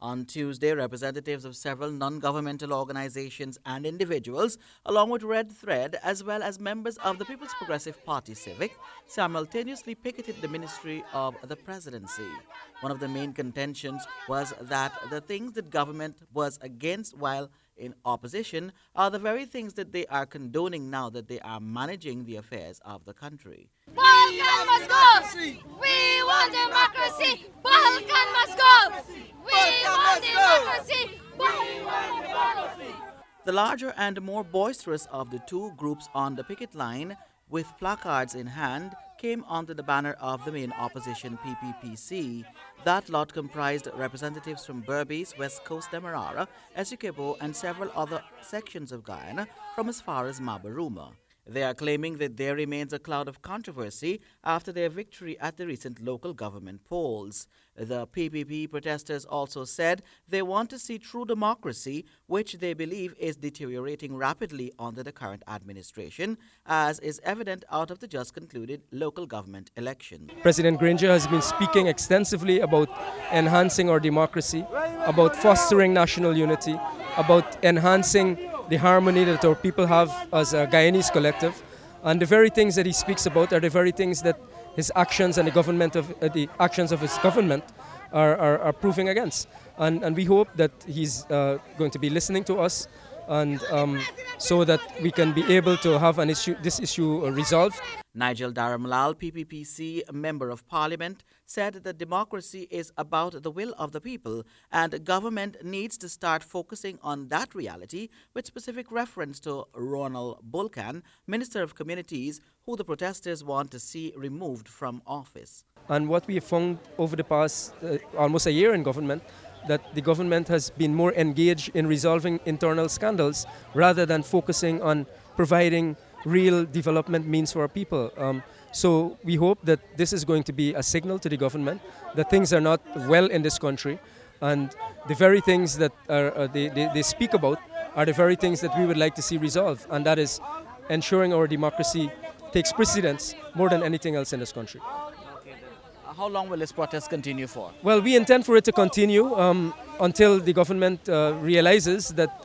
On Tuesday, representatives of several non-governmental organizations and individuals, along with Red Thread, as well as members of the People's Progressive Party Civic, simultaneously picketed the Ministry of the Presidency. One of the main contentions was that the things that government was against while in opposition are the very things that they are condoning now that they are managing the affairs of the country. Balkan must go! We want democracy! Balkan must go! We want democracy! We want democracy! The larger and more boisterous of the two groups on the picket line, with placards in hand, came under the banner of the main opposition PPPC. That lot comprised representatives from Berbice, West Coast Demerara, Essequibo, and several other sections of Guyana from as far as Mabaruma. They are claiming that there remains a cloud of controversy after their victory at the recent local government polls. The PPP protesters also said they want to see true democracy, which they believe is deteriorating rapidly under the current administration, as is evident out of the just concluded local government elections. President Granger has been speaking extensively about enhancing our democracy, about fostering national unity, about enhancing the harmony that our people have as a Guyanese collective. And the very things that he speaks about are the very things that his actions and the actions of his government are proving against. And we hope that he's going to be listening to us, and so that we can be able to have this issue resolved. Nigel Dharamlal, PPPC Member of Parliament, said that democracy is about the will of the people and government needs to start focusing on that reality, with specific reference to Ronald Bulkan, Minister of Communities, who the protesters want to see removed from office. And what we have found over the past almost a year in government, that the government has been more engaged in resolving internal scandals rather than focusing on providing real development means for our people. So we hope that this is going to be a signal to the government that things are not well in this country, and the very things that they speak about are the very things that we would like to see resolved, and that is ensuring our democracy takes precedence more than anything else in this country. How long will this protest continue for? Well, we intend for it to continue until the government realizes that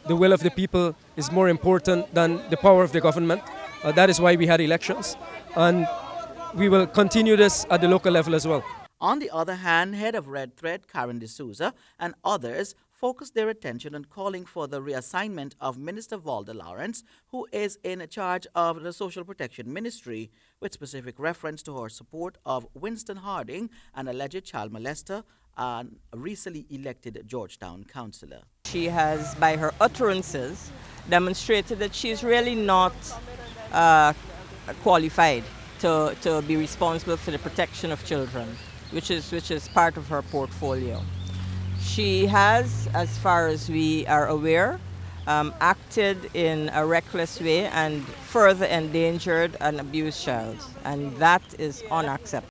the will of the people is more important than the power of the government. That is why we had elections. And we will continue this at the local level as well. On the other hand, head of Red Thread, Karen D'Souza, and others focused their attention on calling for the reassignment of Minister Valda Lawrence, who is in charge of the Social Protection Ministry, with specific reference to her support of Winston Harding, an alleged child molester and recently elected Georgetown councillor. She has, by her utterances, demonstrated that she's really not qualified to be responsible for the protection of children, which is part of her portfolio. She has, as far as we are aware, acted in a reckless way and further endangered an abused child, and that is unacceptable.